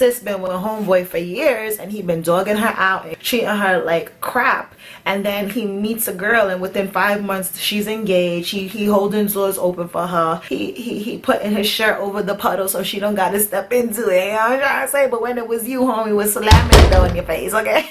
sis been with a homeboy for years and he been dogging her out and treating her like crap, and then he meets a girl and within 5 months she's engaged. He holding doors open for her. He putting his shirt over the puddle so she don't gotta step into it. You know what I'm trying to say? But when it was you, homie, was slamming it though in your face, okay?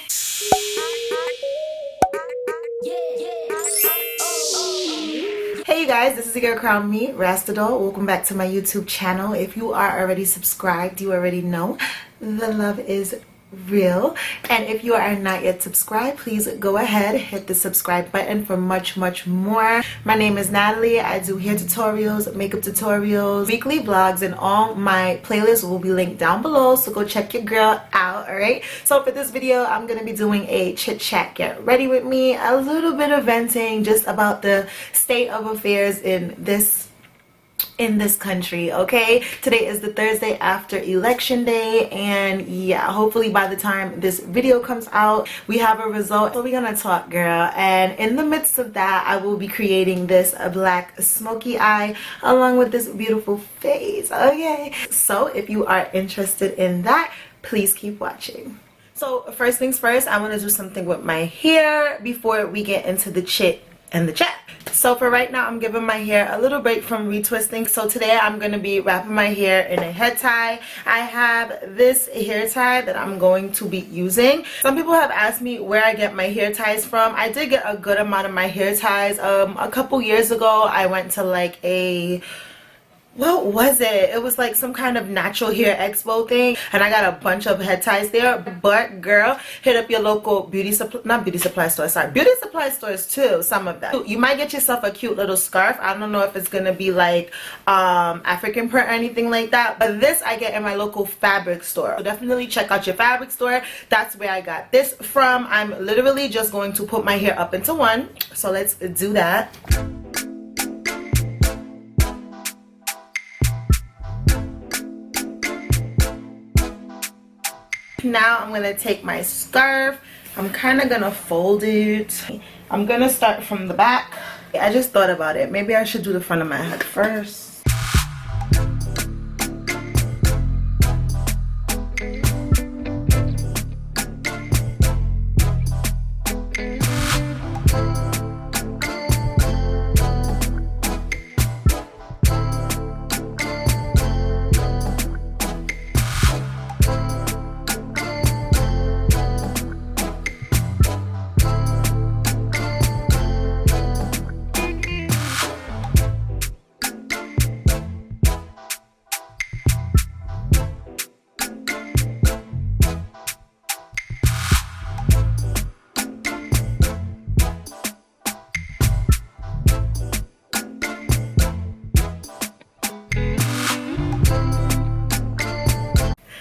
Hey you guys, this is your girl Crown Me, Rastadol. Welcome back to my YouTube channel. If you are already subscribed, you already know the love is real. And if you are not yet subscribed, please go ahead, hit the subscribe button for much more. My name is Natalie. I do hair tutorials, makeup tutorials, weekly vlogs, and all my playlists will be linked down below, so go check your girl out. All right, so for this video I'm gonna be doing a chit chat, get ready with me, a little bit of venting just about the state of affairs in this country. Okay, today is the Thursday after election day, and yeah, hopefully by the time this video comes out we have a result. So we're gonna talk, girl, and in the midst of that I will be creating this black smoky eye along with this beautiful face. Okay, so if you are interested in that, please keep watching. So first things first, I want to do something with my hair before we get into the chit and the chat. So for right now, I'm giving my hair a little break from retwisting. So today I'm going to be wrapping my hair in a head tie. I have this hair tie that I'm going to be using. Some people have asked me where I get my hair ties from. I did get a good amount of my hair ties. A couple years ago I went to like a, what was it? It was like some kind of natural hair expo thing, and I got a bunch of head ties there. But girl, hit up your local beauty supply stores too, some of them. You might get yourself a cute little scarf. I don't know if it's gonna be like African print or anything like that, but this I get in my local fabric store. So definitely check out your fabric store. That's where I got this from. I'm literally just going to put my hair up into one, so let's do that. Now I'm going to take my scarf. I'm kind of going to fold it. I'm going to start from the back. I just thought about it. Maybe I should do the front of my head first.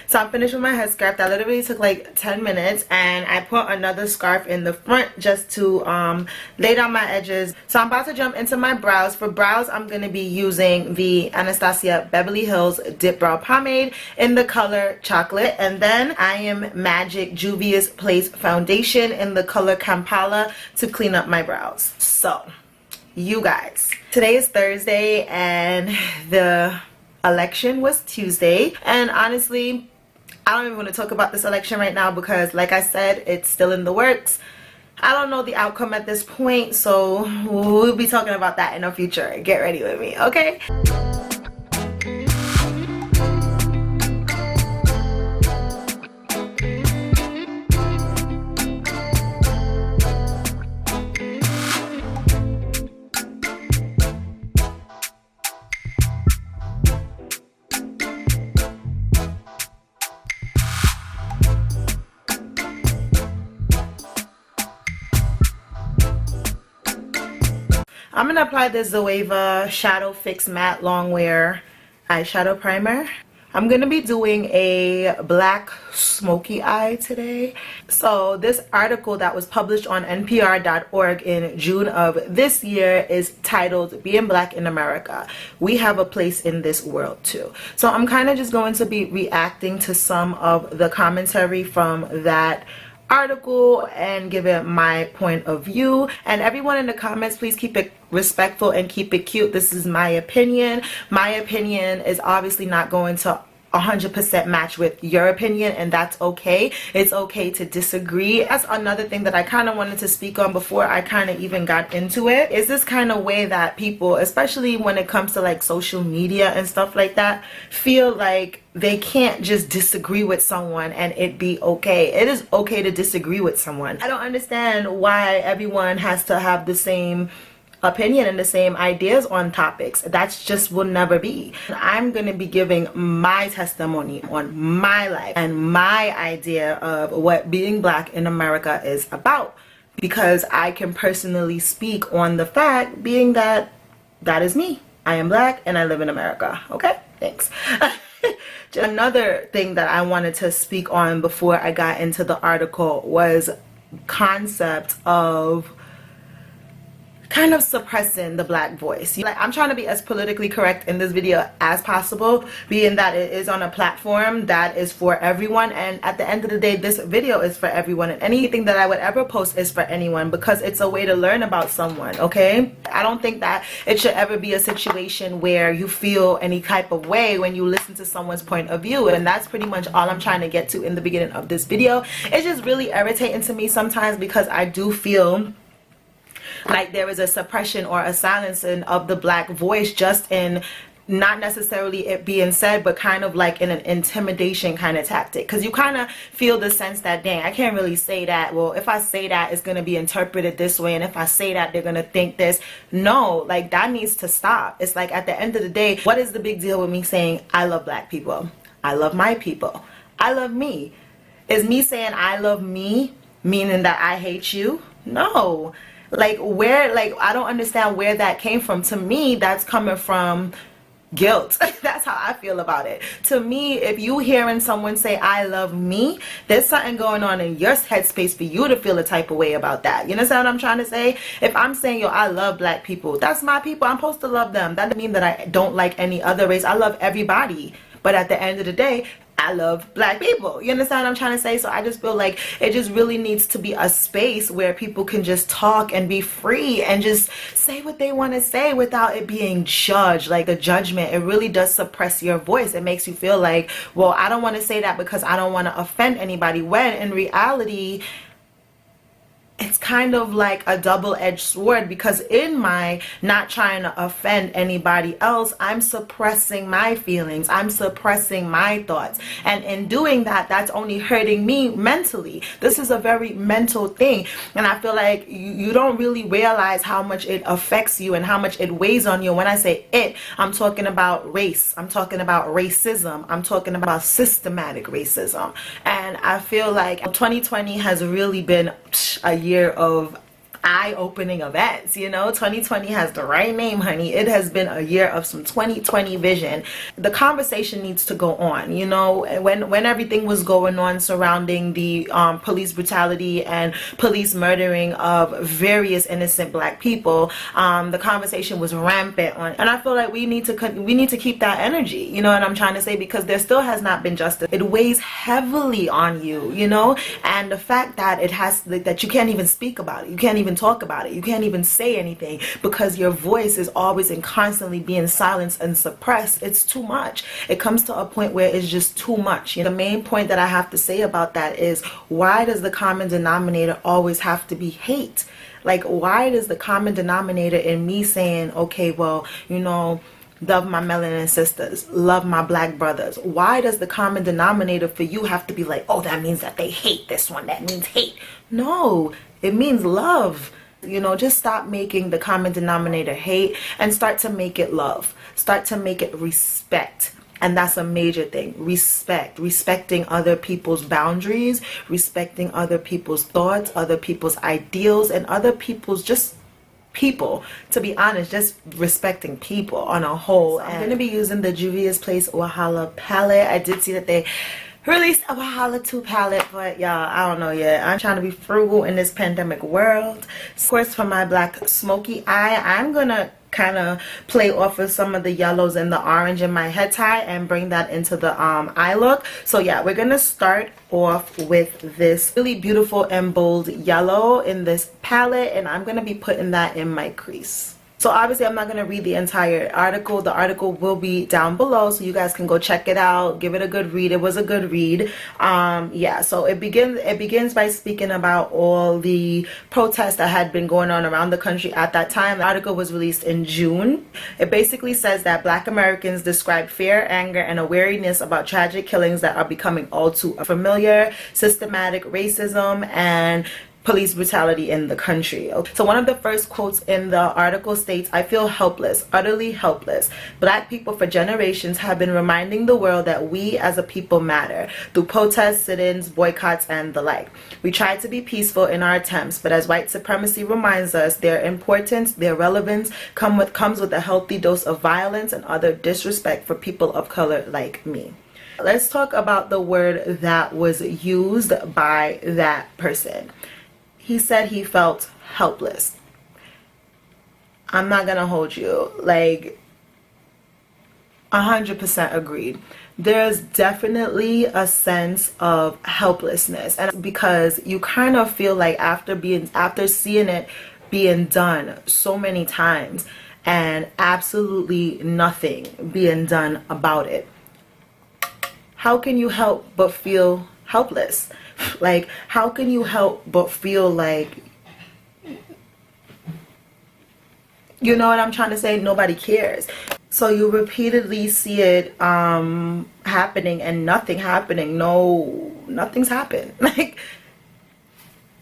So I'm finished with my headscarf. That literally took like 10 minutes, and I put another scarf in the front just to lay down my edges. So I'm about to jump into my brows. For brows, I'm going to be using the Anastasia Beverly Hills dipbrow pomade in the color chocolate, and then I Am Magic Juvia's Place foundation in the color Kampala to clean up my brows. So you guys, today is Thursday and the election was Tuesday, and honestly I don't even want to talk about this election right now because, like I said, it's still in the works. I don't know the outcome at this point, so we'll be talking about that in the future. Get ready with me, okay? I'm going to apply the Zoeva Shadow Fix Matte Longwear Eyeshadow Primer. I'm going to be doing a black smoky eye today. So this article that was published on npr.org in June of this year is titled "Being Black in America. We Have a Place in This World Too." So I'm kind of just going to be reacting to some of the commentary from that article and give it my point of view. And everyone in the comments, please keep it respectful and keep it cute. This is my opinion. My opinion is obviously not going to 100% match with your opinion, and that's okay. It's okay to disagree. That's another thing that I kind of wanted to speak on before I kind of even got into it, is this kind of way that people, especially when it comes to like social media and stuff like that, feel like they can't just disagree with someone and it be okay. It is okay to disagree with someone. I don't understand why everyone has to have the same opinion and the same ideas on topics. That's just will never be. I'm going to be giving my testimony on my life and my idea of what being black in America is about, because I can personally speak on the fact being that that is me. I am black and I live in America. Okay, thanks. Another thing that I wanted to speak on before I got into the article was concept of kind of suppressing the black voice. Like, I'm trying to be as politically correct in this video as possible, being that it is on a platform that is for everyone, and at the end of the day this video is for everyone, and anything that I would ever post is for anyone, because it's a way to learn about someone. Okay, I don't think that it should ever be a situation where you feel any type of way when you listen to someone's point of view, and that's pretty much all I'm trying to get to in the beginning of this video. It's just really irritating to me sometimes, because I do feel like there is a suppression or a silencing of the black voice, just in not necessarily it being said, but kind of like in an intimidation kind of tactic, because you kind of feel the sense that, dang, I can't really say that. Well, if I say that, it's going to be interpreted this way, and if I say that, they're going to think this. No, like, that needs to stop. It's like, at the end of the day, what is the big deal with me saying I love black people? I love my people. I love me. Is me saying I love me meaning that I hate you? No. Like, where, like, I don't understand where that came from. To me, that's coming from guilt. That's how I feel about it. To me, if you hearing someone say I love me, there's something going on in your headspace for you to feel a type of way about that. You understand what I'm trying to say? If I'm saying, yo, I love black people, that's my people, I'm supposed to love them. That doesn't mean that I don't like any other race. I love everybody, but at the end of the day, I love black people. You understand what I'm trying to say? So I just feel like it just really needs to be a space where people can just talk and be free and just say what they want to say without it being judged. Like, the judgment, it really does suppress your voice. It makes you feel like, well, I don't want to say that because I don't want to offend anybody, when in reality it's kind of like a double-edged sword, because in my not trying to offend anybody else, I'm suppressing my feelings, I'm suppressing my thoughts, and in doing that, that's only hurting me mentally. This is a very mental thing, and I feel like you don't really realize how much it affects you and how much it weighs on you. When I say it, I'm talking about race, I'm talking about racism, I'm talking about systematic racism. And I feel like 2020 has really been a year of eye-opening events. You know, 2020 has the right name, honey. It has been a year of some 2020 vision. The conversation needs to go on. You know, when everything was going on surrounding the police brutality and police murdering of various innocent black people, the conversation was rampant on, and I feel like we need to keep that energy. You know what I'm trying to say? Because there still has not been justice. It weighs heavily on you, you know, and the fact that it has, that you can't even speak about it, you can't even talk about it, you can't even say anything, because your voice is always and constantly being silenced and suppressed. It's too much. It comes to a point where it's just too much. You know, the main point that I have to say about that is, why does the common denominator always have to be hate? Like, why does the common denominator in me saying, okay, well, you know, love my melanin sisters, love my black brothers, why does the common denominator for you have to be like, oh, that means that they hate this one, that means hate? No, it means love. You know, just stop making the common denominator hate and start to make it love. Start to make it respect. And that's a major thing. Respect. Respecting other people's boundaries, respecting other people's thoughts, other people's ideals, and other people's just people. To be honest, just respecting people on a whole. So I'm going to be using the Juvia's Place Walhalla palette. I did see that they released a Walhalla 2 palette, but y'all, I don't know yet. I'm trying to be frugal in this pandemic world. Of course, for my black smoky eye, I'm gonna kind of play off of some of the yellows and the orange in my head tie and bring that into the eye look. So yeah, we're gonna start off with this really beautiful and bold yellow in this palette, and I'm gonna be putting that in my crease. So obviously I'm not going to read the entire article. The article will be down below, so you guys can go check it out, give it a good read. It was a good read. Yeah, so it begins by speaking about all the protests that had been going on around the country at that time. The article was released in June. It basically says that Black Americans describe fear, anger, and a wariness about tragic killings that are becoming all too familiar, systematic racism, and police brutality in the country. So one of the first quotes in the article states, "I feel helpless, utterly helpless. Black people for generations have been reminding the world that we as a people matter through protests, sit-ins, boycotts, and the like. We try to be peaceful in our attempts, but as white supremacy reminds us, their importance, their relevance comes with a healthy dose of violence and other disrespect for people of color like me." Let's talk about the word that was used by that person. He said he felt helpless. I'm not gonna hold you, like 100% agreed. There's definitely a sense of helplessness, and because you kind of feel like after seeing it being done so many times and absolutely nothing being done about it, how can you help but feel helpless? Like, how can you help but feel like, you know what I'm trying to say, nobody cares? So you repeatedly see it happening and nothing happening. Nothing's happened. Like,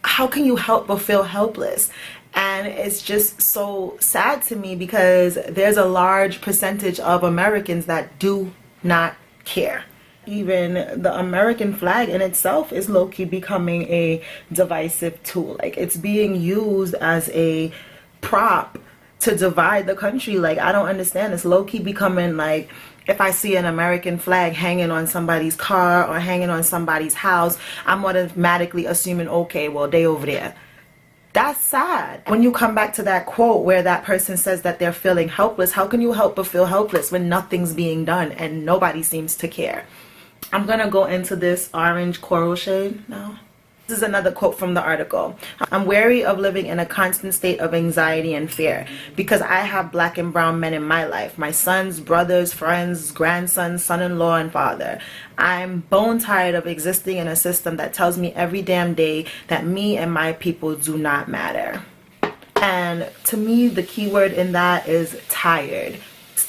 how can you help but feel helpless? And it's just so sad to me because there's a large percentage of Americans that do not care. Even the American flag in itself is low-key becoming a divisive tool. Like, it's being used as a prop to divide the country. Like, I don't understand. It's low-key becoming like, if I see an American flag hanging on somebody's car or hanging on somebody's house, I'm automatically assuming, okay, well, they over there. That's sad. When you come back to that quote where that person says that they're feeling helpless, how can you help but feel helpless when nothing's being done and nobody seems to care? I'm gonna go into this orange coral shade now. This is another quote from the article. "I'm wary of living in a constant state of anxiety and fear because I have Black and brown men in my life, my sons, brothers, friends, grandsons, son-in-law, and father. I'm bone tired of existing in a system that tells me every damn day that me and my people do not matter." And to me, the key word in that is tired.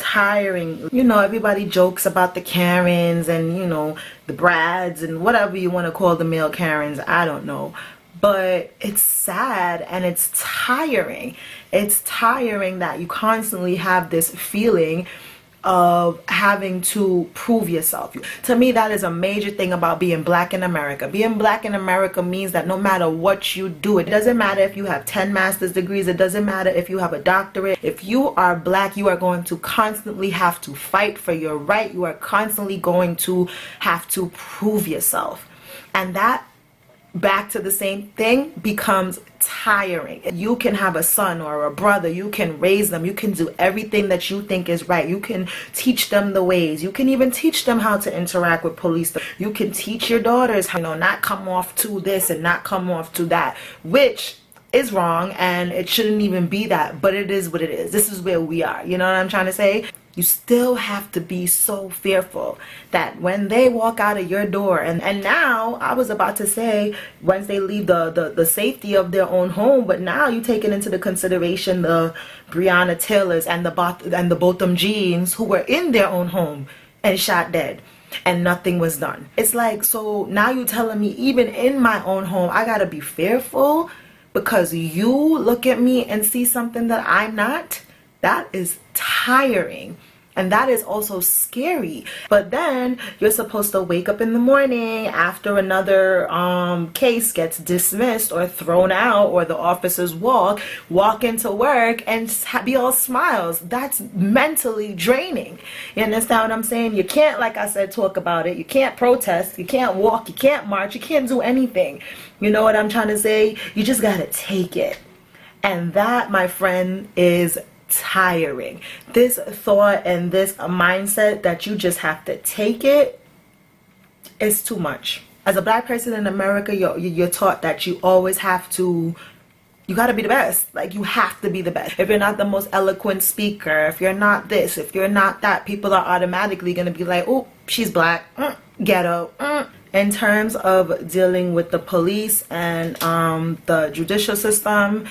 Tiring. You know, everybody jokes about the Karens and, you know, the Brads and whatever you want to call the male Karens. I don't know. But it's sad and it's tiring. It's tiring that you constantly have this feeling of having to prove yourself. To me, that is a major thing about being Black in America. Being Black in America means that no matter what you do, it doesn't matter if you have 10 master's degrees, it doesn't matter if you have a doctorate. If you are Black, you are going to constantly have to fight for your right. You are constantly going to have to prove yourself. And that, back to the same thing, becomes tiring. You can have a son or a brother, you can raise them, you can do everything that you think is right, you can teach them the ways, you can even teach them how to interact with police, you can teach your daughters how, you know, not come off to this and not come off to that, which is wrong and it shouldn't even be that, but it is what it is. This is where we are, you know what I'm trying to say? You still have to be so fearful that when they walk out of your door, and now I was about to say once they leave the safety of their own home, but now you take it into the consideration the Breonna Taylors and the Botham Jeans who were in their own home and shot dead and nothing was done. It's like, so now you're telling me even in my own home I gotta be fearful because you look at me and see something that I'm not? That is tiring. And that is also scary. But then you're supposed to wake up in the morning after another case gets dismissed or thrown out or the officers walk into work and be all smiles. That's mentally draining. You understand what I'm saying? You can't, like I said, talk about it. You can't protest. You can't walk. You can't march. You can't do anything. You know what I'm trying to say? You just gotta take it. And that, my friend, is tiring. This thought and this mindset that you just have to take it is too much. As a Black person in America, you're taught that you always have to You gotta be the best. Like, you have to be the best. If you're not the most eloquent speaker, if you're not this, if you're not that, people are automatically gonna be like, oh, she's black, ghetto. In terms of dealing with the police and the judicial system,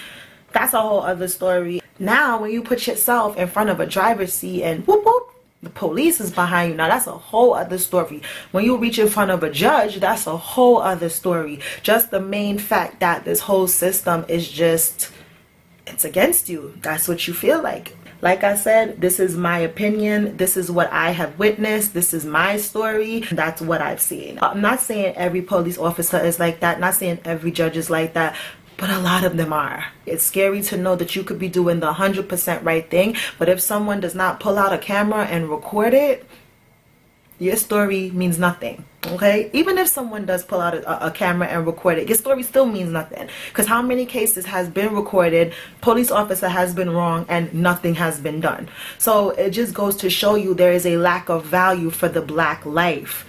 that's a whole other story. Now, when you put yourself in front of a driver's seat and whoop whoop, the police is behind you, now that's a whole other story. When you reach in front of a judge, that's a whole other story. Just the main fact that this whole system is just, it's against you. That's what you feel like. Like I said, this is my opinion. This is what I have witnessed. This is my story. That's what I've seen. I'm not saying every police officer is like that. Not saying every judge is like that. But a lot of them are. It's scary to know that you could be doing the 100% right thing, but if someone does not pull out a camera and record it, your story means nothing. Okay? Even if someone does pull out a camera and record it, your story still means nothing. Because how many cases has been recorded, police officer has been wrong, and nothing has been done. So it just goes to show you there is a lack of value for the black life.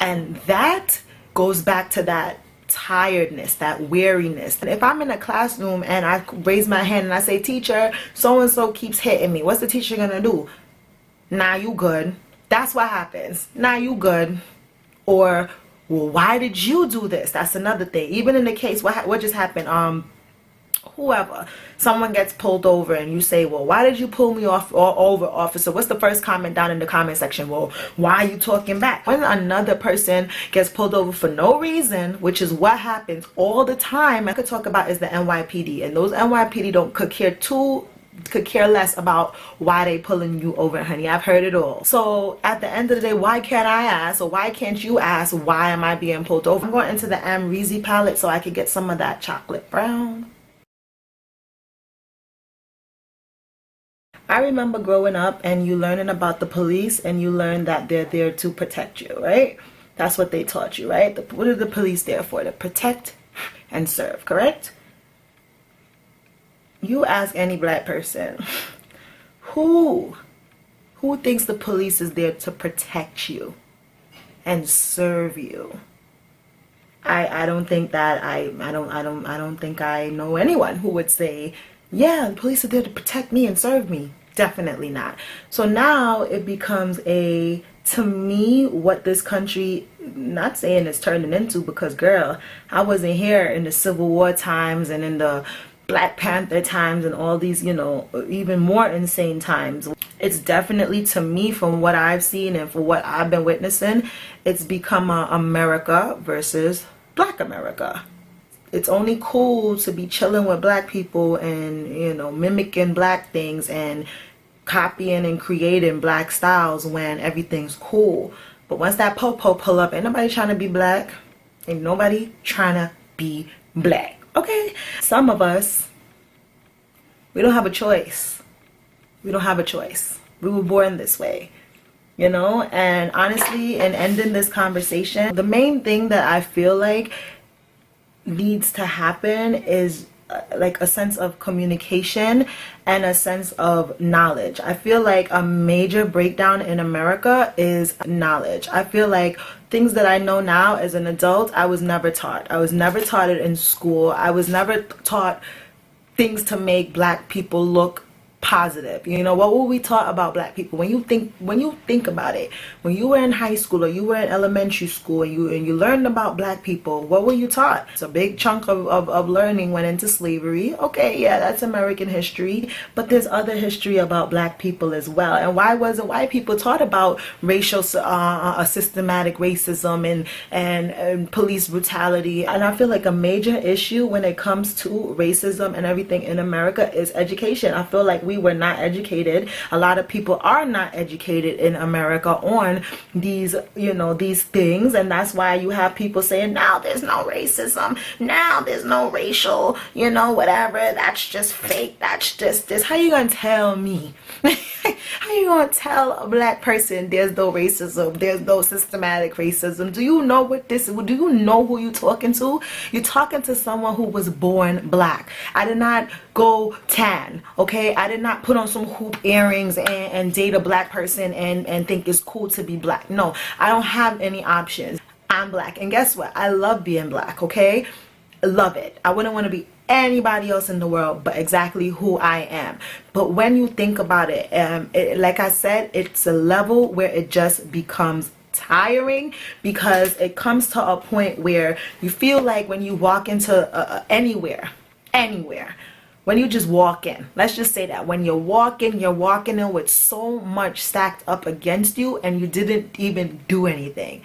And that goes back to that tiredness, that weariness. And if I'm in a classroom and I raise my hand and I say, teacher, so and so keeps hitting me, what's the teacher gonna do? Nah, you good. That's what happens. Nah, you good. Or, well, why did you do this? That's another thing. Even in the case, what just happened? Whoever, someone gets pulled over and you say, well, why did you pull me over, officer? What's the first comment down in the comment section? Well, why are you talking back? When another person gets pulled over for no reason, which is what happens all the time, I could talk about is the NYPD, and those NYPD could care less about why they pulling you over, honey. I've heard it all. So at the end of the day, why can't I ask, or why can't you ask, why am I being pulled over? I'm going into the Amrezy palette so I could get some of that chocolate brown. I remember growing up and you learning about the police, and you learn that they're there to protect you, right? That's what they taught you, right? What are the police there for? To protect and serve, correct? You ask any black person, who thinks the police is there to protect you and serve you? I don't think that I don't think I know anyone who would say, yeah, the police are there to protect me and serve me. Definitely not. So now it becomes to me, what this country, not saying it's turning into, because girl, I wasn't here in the Civil War times and in the Black Panther times and all these, even more insane times. It's definitely, to me, from what I've seen and for what I've been witnessing, it's become a America versus Black America. It's only cool to be chilling with black people and, mimicking black things and copying and creating black styles when everything's cool. But once that po-po pull up, ain't nobody trying to be black. Ain't nobody trying to be black. Okay? Some of us, we don't have a choice. We don't have a choice. We were born this way. And honestly, in ending this conversation, the main thing that I feel like needs to happen is like a sense of communication and a sense of knowledge. I feel like a major breakdown in America is knowledge. I feel like things that I know now as an adult, I was never taught. I was never taught it in school. I was never taught things to make black people look positive. What were we taught about black people? When you think about it, when you were in high school or you were in elementary school and you learned about black people, what were you taught? So a big chunk of learning went into slavery. Okay, yeah, that's American history, but there's other history about black people as well. And why wasn't white people taught about racial systematic racism and police brutality? And I feel like a major issue when it comes to racism and everything in America is education. I feel like we were not educated. A lot of people are not educated in America on these things, and that's why you have people saying now there's no racism, now there's no racial, whatever, that's just fake, that's just this. How you gonna tell me? How you gonna tell a black person there's no racism, there's no systematic racism? Do you know do you know who you're talking to? You're talking to someone who was born black. I did not go tan, okay? I did not put on some hoop earrings and date a black person and think it's cool to be black. No, I don't have any options. I'm black, and guess what? I love being black, okay? I love it. I wouldn't want to be anybody else in the world but exactly who I am. But when you think about it, like I said, it's a level where it just becomes tiring, because it comes to a point where you feel like when you walk into anywhere, when you just walk in, let's just say that when you're walking in with so much stacked up against you, and you didn't even do anything.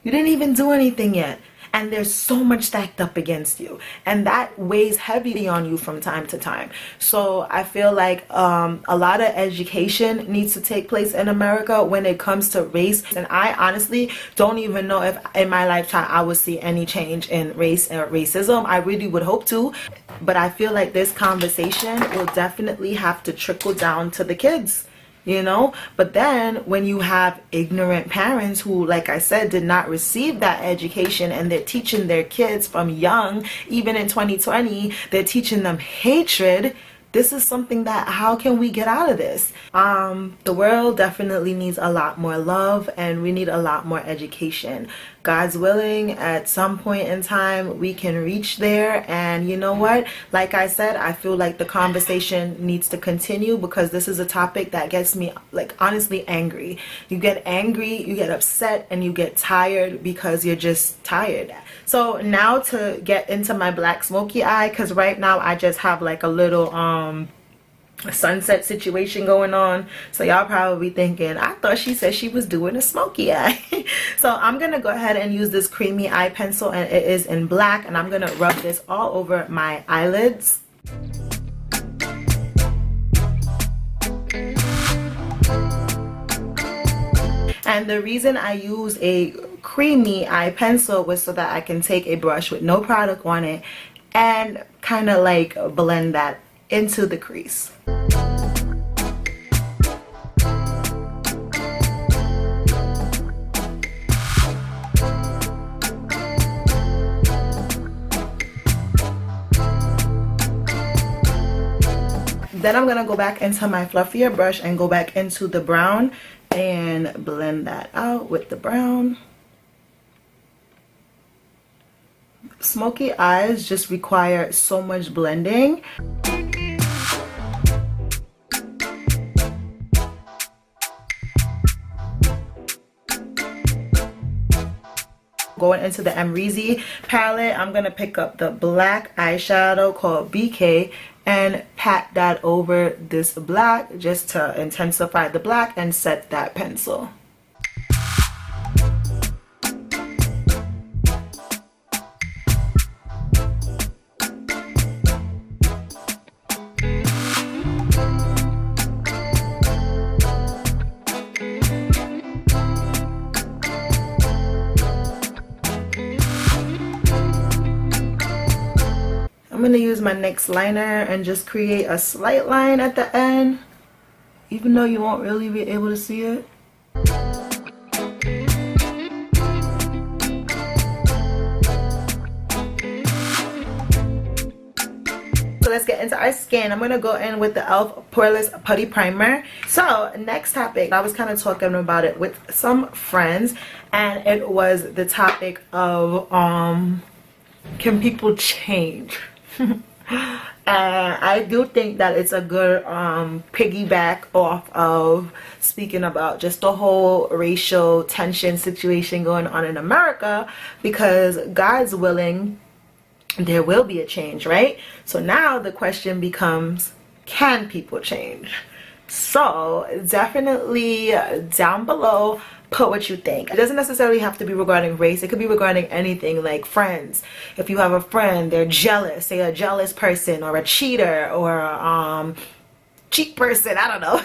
You didn't even do anything yet, and there's so much stacked up against you, and that weighs heavily on you from time to time. So I feel like a lot of education needs to take place in America when it comes to race, and I honestly don't even know if in my lifetime I will see any change in race or racism. I really would hope to, but I feel like this conversation will definitely have to trickle down to the kids, you know. But then when you have ignorant parents who, like I said, did not receive that education, and they're teaching their kids from young, even in 2020, they're teaching them hatred. This is something that, how can we get out of this? The world definitely needs a lot more love, and we need a lot more education. God's willing, at some point in time we can reach there. And you know what, like I said, I feel like the conversation needs to continue, because this is a topic that gets me, like, honestly angry. You get angry, you get upset, and you get tired because you're just tired. So now to get into my black smoky eye, because right now I just have like a little sunset situation going on. So y'all probably thinking, I thought she said she was doing a smoky eye. So I'm gonna go ahead and use this creamy eye pencil, and it is in black, and I'm gonna rub this all over my eyelids. And the reason I use a creamy eye pencil was so that I can take a brush with no product on it and kind of like blend that into the crease. Then I'm gonna go back into my fluffier brush and go back into the brown and blend that out with the brown. Smoky eyes just require so much blending. Going into the Amrezy palette, I'm gonna pick up the black eyeshadow called BK and pat that over this black just to intensify the black and set that pencil. I'm going to use my NYX liner and just create a slight line at the end, even though you won't really be able to see it. So let's get into our skin. I'm going to go in with the e.l.f. Poreless Putty Primer. So next topic, I was kind of talking about it with some friends, and it was the topic of can people change? And I do think that it's a good piggyback off of speaking about just the whole racial tension situation going on in America, because God's willing, there will be a change, right? So now the question becomes, can people change? So definitely down below, put what you think. It doesn't necessarily have to be regarding race. It could be regarding anything, like friends. If you have a friend, they're jealous, say a jealous person or a cheater or a cheat person, I don't know.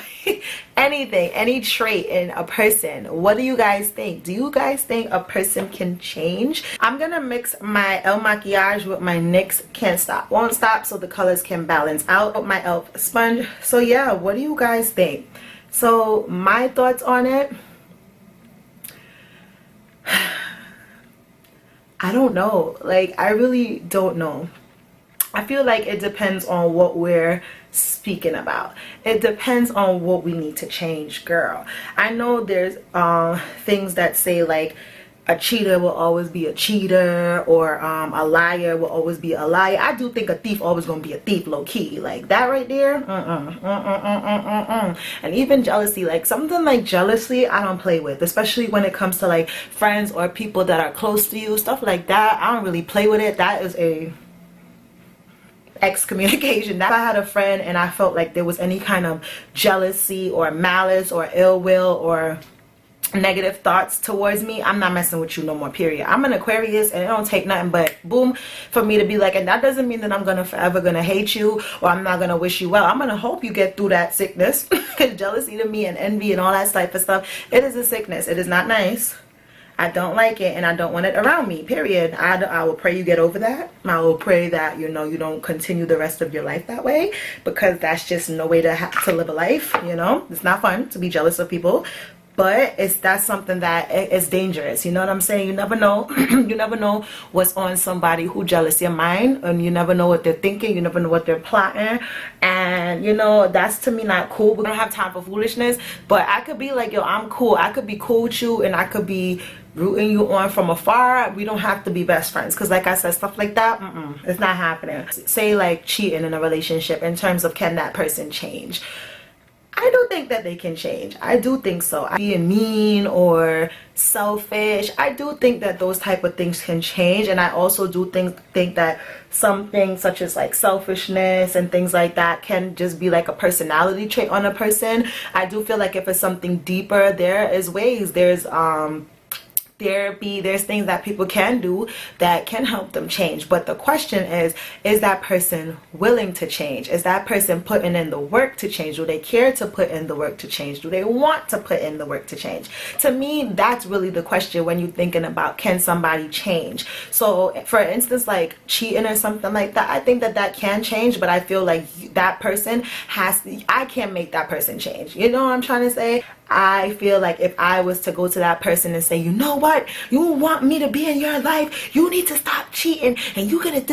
Anything, any trait in a person. What do you guys think? Do you guys think a person can change? I'm gonna mix my El Maquillage with my NYX Can't Stop Won't Stop so the colors can balance out with my e.l.f. sponge. So yeah, what do you guys think? So my thoughts on it, I don't know. Like, I really don't know. I feel like it depends on what we're speaking about. It depends on what we need to change, girl. I know there's things that say like a cheater will always be a cheater, or a liar will always be a liar. I do think a thief always gonna be a thief, low-key. Like that right there. And even jealousy, like something like jealousy, I don't play with, especially when it comes to like friends or people that are close to you, stuff like that. I don't really play with it. That is a excommunication. If I had a friend and I felt like there was any kind of jealousy or malice or ill will or negative thoughts towards me, I'm not messing with you no more, period. I'm an Aquarius, and it don't take nothing but boom for me to be like, and that doesn't mean that I'm gonna forever gonna hate you, or I'm not gonna wish you well. I'm gonna hope you get through that sickness, because jealousy to me and envy and all that type of stuff, it is a sickness. It is not nice. I don't like it, and I don't want it around me, period. I will pray you get over that. I will pray that, you know, you don't continue the rest of your life that way, because that's just no way to live a life, you know. It's not fun to be jealous of people, but that's something that is dangerous. You know what I'm saying? You never know. You never know what's on somebody who jealous your mind, and you never know what they're thinking. You never know what they're plotting, and you know, that's to me not cool. We don't have time for foolishness. But I could be like, yo, I'm cool. I could be cool with you, and I could be rooting you on from afar. We don't have to be best friends, because like I said, stuff like that, it's not happening. Say like cheating in a relationship, in terms of can that person change? I do think that they can change. I do think so. Being mean or selfish, I do think that those type of things can change. And I also do think that some things such as like selfishness and things like that can just be like a personality trait on a person. I do feel like if it's something deeper, there is ways. There's therapy, there's things that people can do that can help them change. But the question is that person willing to change? Is that person putting in the work to change? Do they care to put in the work to change? Do they want to put in the work to change? To me, that's really the question when you're thinking about, can somebody change? So for instance, like cheating or something like that, I think that that can change, but I feel like that person I can't make that person change. You know what I'm trying to say? I feel like if I was to go to that person and say, you know what, you want me to be in your life, you need to stop cheating, and you're gonna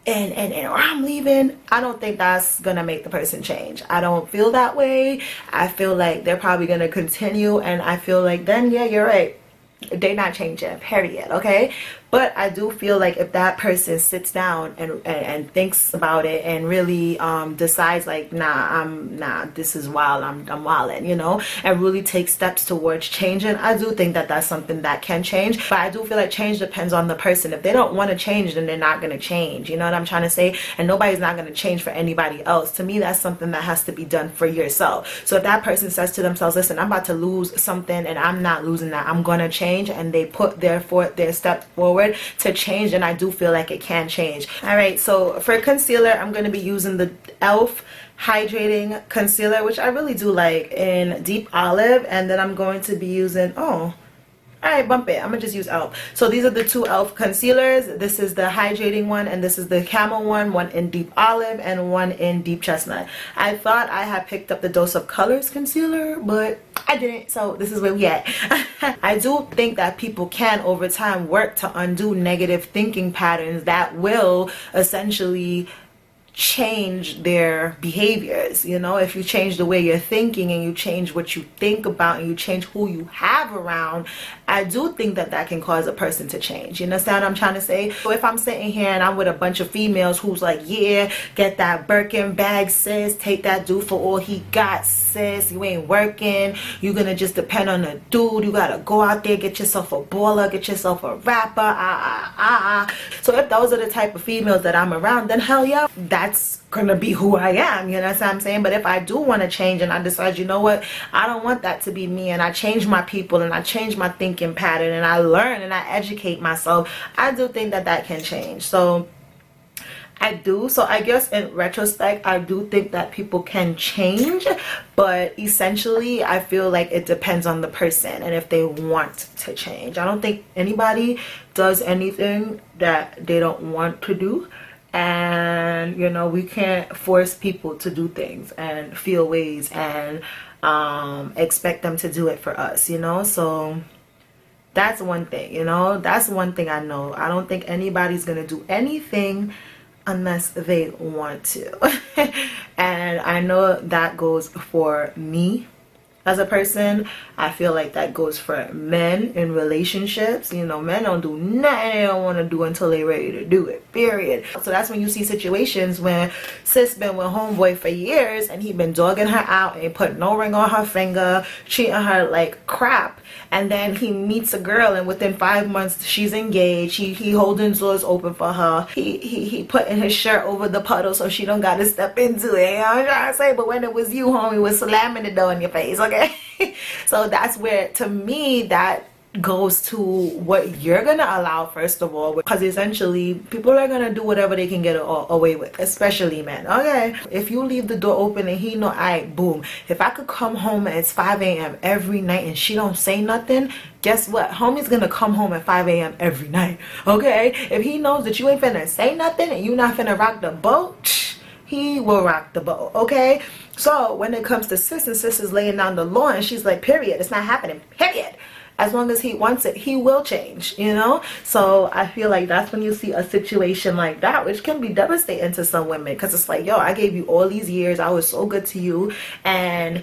and or I'm leaving, I don't think that's gonna make the person change. I don't feel that way. I feel like they're probably gonna continue, and I feel like then, yeah, you're right, they're not changing, period. Okay, but I do feel like if that person sits down and thinks about it and really decides like, nah, this is wild, I'm wilding, you know, and really takes steps towards changing, I do think that that's something that can change. But I do feel like change depends on the person. If they don't want to change, then they're not going to change. You know what I'm trying to say? And nobody's not going to change for anybody else. To me, that's something that has to be done for yourself. So if that person says to themselves, listen, I'm about to lose something and I'm not losing that, I'm going to change, and they put their step forward to change, and I do feel like it can change. All right, so for concealer, I'm going to be using the e.l.f. hydrating concealer, which I really do like, in deep olive, and then I'm going to be using alright, bump it, I'm gonna just use e.l.f. So these are the two e.l.f. concealers. This is the hydrating one, and this is the camel one in deep olive and one in deep chestnut. I thought I had picked up the Dose of Colors concealer, but I didn't, so this is where we at. I do think that people can over time work to undo negative thinking patterns that will essentially change their behaviors. You know, if you change the way you're thinking, and you change what you think about, and you change who you have around, I do think that that can cause a person to change. You understand what I'm trying to say? So if I'm sitting here and I'm with a bunch of females who's like, yeah, get that Birkin bag, sis, take that dude for all he got, sis, you ain't working, you're gonna just depend on a dude, you gotta go out there, get yourself a baller, get yourself a rapper, So if those are the type of females that I'm around, then hell yeah, that's gonna be who I am. You know what I'm saying? But if I do want to change, and I decide, you know what, I don't want that to be me, and I change my people, and I change my thinking pattern, and I learn and I educate myself, I do think that that can change. So I do. So I guess in retrospect, I do think that people can change, but essentially I feel like it depends on the person and if they want to change. I don't think anybody does anything that they don't want to do. And you know, we can't force people to do things and feel ways and expect them to do it for us, you know. So that's one thing, you know, that's one thing I know. I don't think anybody's gonna do anything unless they want to. And I know that goes for me as a person. I feel like that goes for men in relationships. You know, men don't do nothing they don't want to do until they ready to do it, period. So that's when you see situations when sis been with homeboy for years and he been dogging her out and put no ring on her finger, treating her like crap, and then he meets a girl and within 5 months she's engaged. He holding doors open for her. He putting his shirt over the puddle so she don't gotta step into it. You know what I'm trying to say? But when it was you, homie, was slamming the door in your face, okay? So that's where, to me, that goes to what you're gonna allow, first of all, because essentially people are gonna do whatever they can get away with, especially men. Okay, if you leave the door open and he know, alright, boom, if I could come home and it's 5 a.m. every night and she don't say nothing, guess what, homie's gonna come home at 5 a.m. every night. Okay, if he knows that you ain't finna say nothing and you not finna rock the boat, he will rock the boat. Okay, so when it comes to sis, and sis is laying down the law and she's like, period, it's not happening, period. As long as he wants it, he will change, you know? So I feel like that's when you see a situation like that, which can be devastating to some women, because it's like, yo, I gave you all these years, I was so good to you, and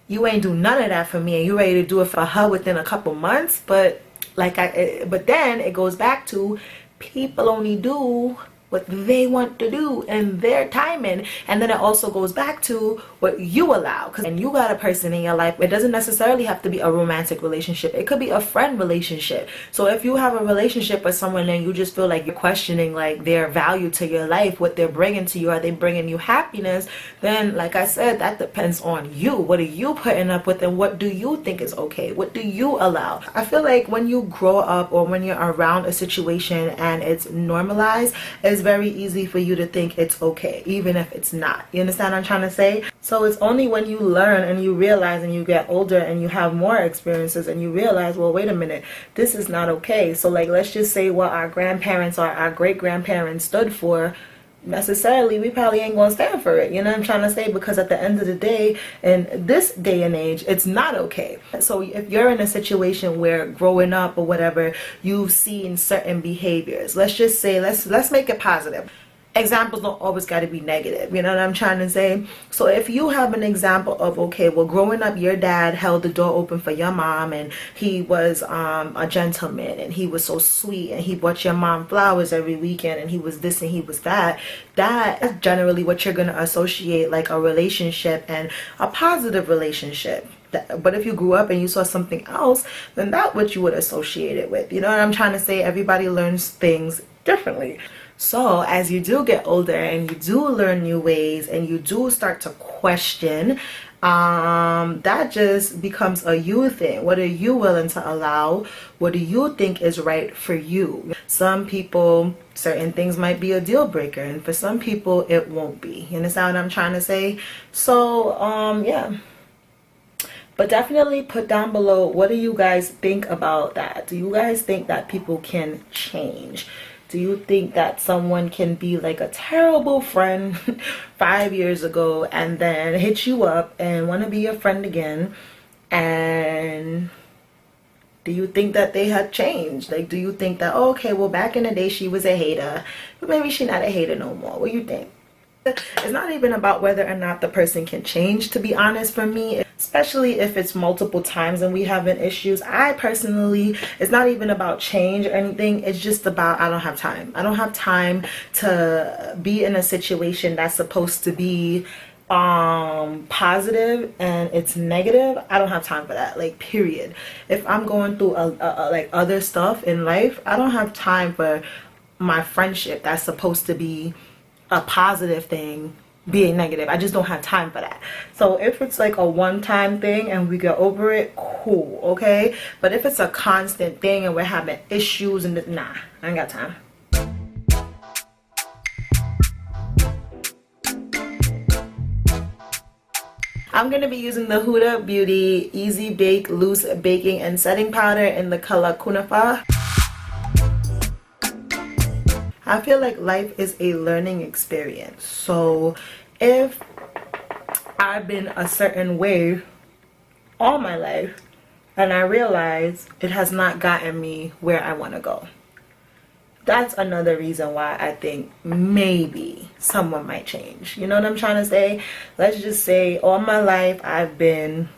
you ain't do none of that for me, and you ready to do it for her within a couple months. But but then it goes back to, people only do what they want to do in their timing. And then it also goes back to what you allow, and you got a person in your life. It doesn't necessarily have to be a romantic relationship, it could be a friend relationship. So if you have a relationship with someone and you just feel like you're questioning like their value to your life, what they're bringing to you, are they bringing you happiness, then like I said, that depends on you. What are you putting up with, and what do you think is okay? What do you allow? I feel like when you grow up, or when you're around a situation and it's normalized, it's very easy for you to think it's okay, even if it's not. You understand what I'm trying to say? So it's only when you learn and you realize, and you get older and you have more experiences, and you realize, well, wait a minute, this is not okay. So like, let's just say what our grandparents or our great grandparents stood for, necessarily we probably ain't gonna stand for it. You know what I'm trying to say? Because at the end of the day, in this day and age, it's not okay. So if you're in a situation where growing up or whatever, you've seen certain behaviors, let's just say, let's make it positive. Examples don't always got to be negative. You know what I'm trying to say? So if you have an example of, okay, well, growing up, your dad held the door open for your mom, and he was a gentleman, and he was so sweet, and he bought your mom flowers every weekend, and he was this and he was that. That's generally what you're going to associate like a relationship, and a positive relationship. But if you grew up and you saw something else, then that's what you would associate it with. You know what I'm trying to say? Everybody learns things differently. So as you do get older and you do learn new ways and you do start to question, that just becomes a you thing. What are you willing to allow? What do you think is right for you? Some people, certain things might be a deal breaker, and for some people it won't be. You understand what I'm trying to say? So yeah. But definitely put down below, what do you guys think about that? Do you guys think that people can change? Do you think that someone can be like a terrible friend 5 years ago and then hit you up and want to be your friend again? And do you think that they have changed? Like, do you think that, oh, okay, well, back in the day she was a hater, but maybe she's not a hater no more? What do you think? It's not even about whether or not the person can change, to be honest, for me, especially if it's multiple times and we having issues. I personally, it's not even about change or anything. It's just about, I don't have time. I don't have time to be in a situation that's supposed to be positive and it's negative. I don't have time for that, like, period. If I'm going through like other stuff in life, I don't have time for my friendship that's supposed to be a positive thing being negative. I just don't have time for that. So if it's like a one-time thing and we get over it, cool, okay? But if it's a constant thing and we're having issues and nah, I ain't got time. I'm going to be using the Huda Beauty Easy Bake Loose Baking and Setting Powder in the color Kunafa. I feel like life is a learning experience. So if I've been a certain way all my life and I realize it has not gotten me where I want to go, that's another reason why I think maybe someone might change. You know what I'm trying to say? Let's just say all my life I've been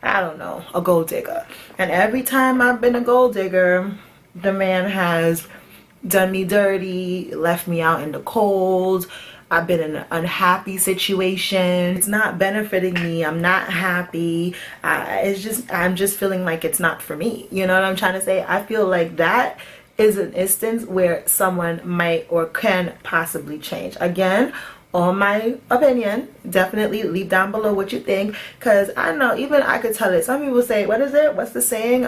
I don't know, a gold digger. And every time I've been a gold digger, the man has done me dirty, left me out in the cold. I've been in an unhappy situation. It's not benefiting me. I'm not happy. I'm just feeling like it's not for me. You know what I'm trying to say? I feel like that is an instance where someone might or can possibly change. Again, on my opinion, definitely leave down below what you think, because I know even I could tell it. Some people say, what is it? What's the saying?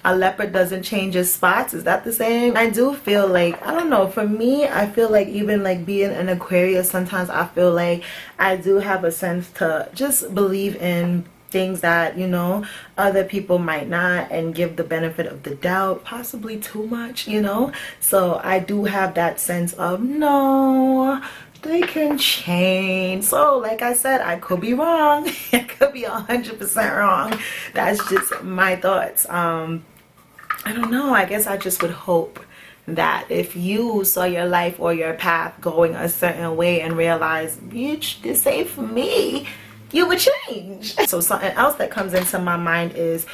A leopard doesn't change his spots. Is that the saying? I do feel like, I don't know, for me, I feel like even like being an Aquarius, sometimes I feel like I do have a sense to just believe in things that, you know, other people might not, and give the benefit of the doubt, possibly too much, you know. So I do have that sense of, no, they can change. So like I said, I could be wrong. I could be 100% wrong. That's just my thoughts. I don't know, I guess I just would hope that if you saw your life or your path going a certain way and realize, bitch, this ain't for me, you would change. So something else that comes into my mind is,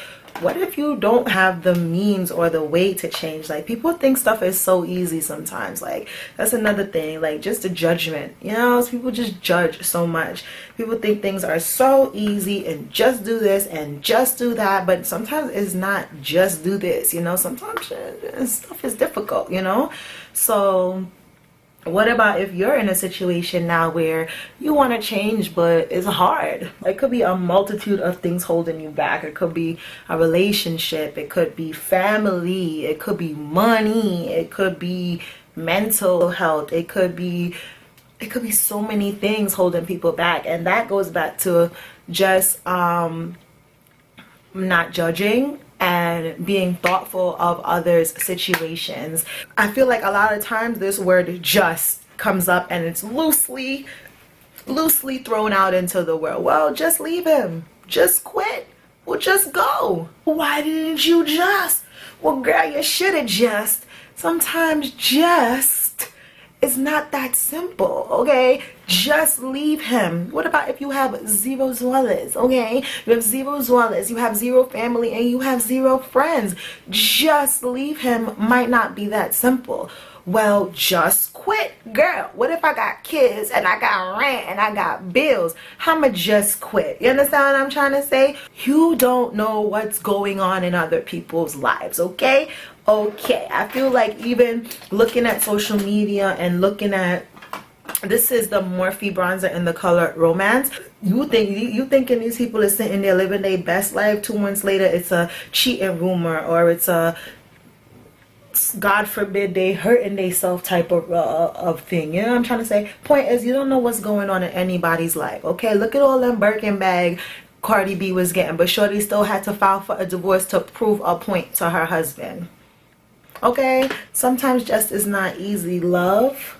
what if you don't have the means or the way to change? Like, people think stuff is so easy sometimes. Like, that's another thing. Like, just the judgment, you know, people just judge so much. People think things are so easy and just do this and just do that, but sometimes it's not just do this, you know. Sometimes stuff is difficult, you know. So what about if you're in a situation now where you want to change but it's hard? It could be a multitude of things holding you back. It could be a relationship, it could be family, it could be money, it could be mental health, it could be so many things holding people back. And that goes back to just not judging and being thoughtful of others' situations. I feel like a lot of times this word just comes up and it's loosely thrown out into the world. Well, just leave him. Just quit. Well, just go. Why didn't you just? Well, girl, you should have just. Sometimes just it's not that simple, okay? Just leave him. What about if you have zero dwellers, okay? You have zero dwellers, you have zero family, and you have zero friends. Just leave him might not be that simple. Well, just quit. Girl, what if I got kids and I got rent and I got bills? I'ma just quit. You understand what I'm trying to say? You don't know what's going on in other people's lives, okay? Okay, I feel like even looking at social media and looking at, this is the Morphe bronzer in the color Romance. You thinking these people are sitting there living their best life. 2 months later, it's a cheating rumor, or it's a, God forbid, they hurting themselves type of thing. You know what I'm trying to say? Point is, you don't know what's going on in anybody's life, okay? Look at all them Birkin bag Cardi B was getting, but shorty still had to file for a divorce to prove a point to her husband. Okay, sometimes just is not easy. Love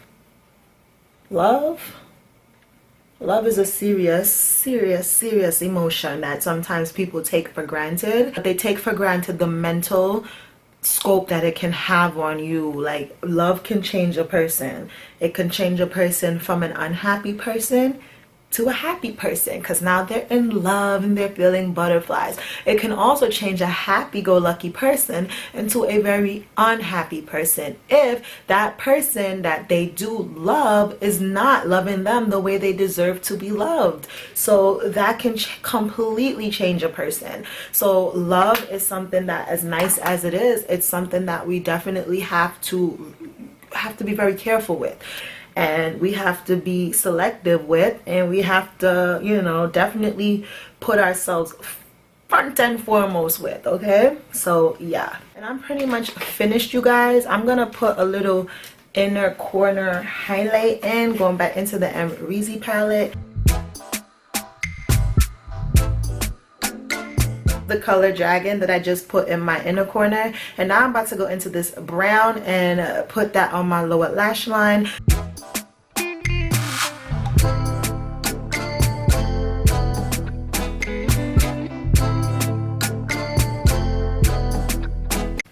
is a serious emotion that sometimes people take for granted. They take for granted the mental scope that it can have on you. Like, love can change a person. It can change a person from an unhappy person to a happy person, because now they're in love and they're feeling butterflies. It can also change a happy-go-lucky person into a very unhappy person if that person that they do love is not loving them the way they deserve to be loved. So that can completely change a person. So love is something that, as nice as it is, it's something that we definitely have to be very careful with. And we have to be selective with, and we have to, you know, definitely put ourselves front and foremost with, okay? So yeah, and I'm pretty much finished, you guys. I'm gonna put a little inner corner highlight in, going back into the Reezy palette. The color Dragon that I just put in my inner corner, and now I'm about to go into this brown and put that on my lower lash line.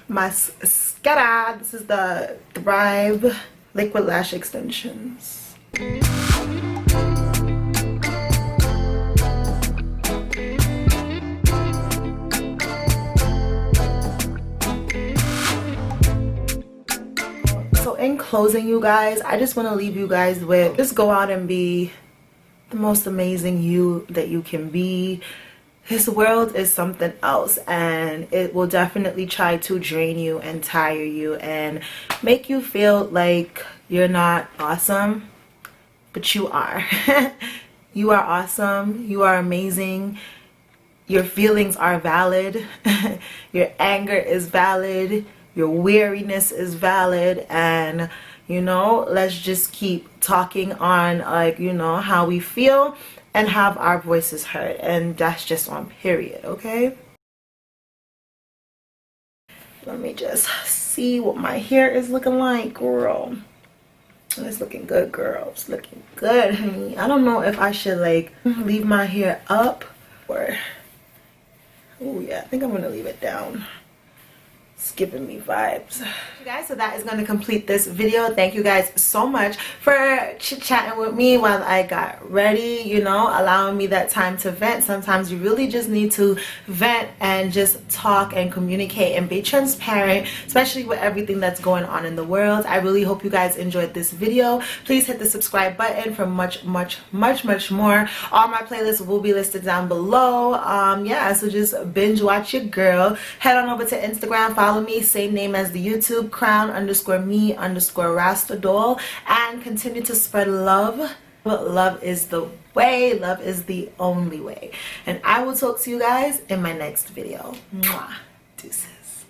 Mascara. This is the Thrive Liquid Lash Extensions. So in closing, you guys, I just want to leave you guys with, just go out and be the most amazing you that you can be. This world is something else, and it will definitely try to drain you and tire you and make you feel like you're not awesome, but you are. You are awesome. You are amazing. Your feelings are valid. Your anger is valid. Your weariness is valid. And you know, let's just keep talking on, like, you know, how we feel and have our voices heard. And that's just on period, okay? Let me just see what my hair is looking like, girl. It's looking good, girl. It's looking good, honey. I don't know if I should, like, leave my hair up or... Oh, yeah, I think I'm going to leave it down. It's giving me vibes. You guys, so that is going to complete this video. Thank you guys so much for chit-chatting with me while I got ready, you know, allowing me that time to vent. Sometimes you really just need to vent and just talk and communicate and be transparent, especially with everything that's going on in the world. I really hope you guys enjoyed this video. Please hit the subscribe button for much more. All my playlists will be listed down below. Yeah, so just binge watch your girl. Head on over to Instagram, follow me, same name as the YouTube, crown_me_rastadoll, and continue to spread love. But love is the way. Love is the only way. And I will talk to you guys in my next video. Mwah. Deuces.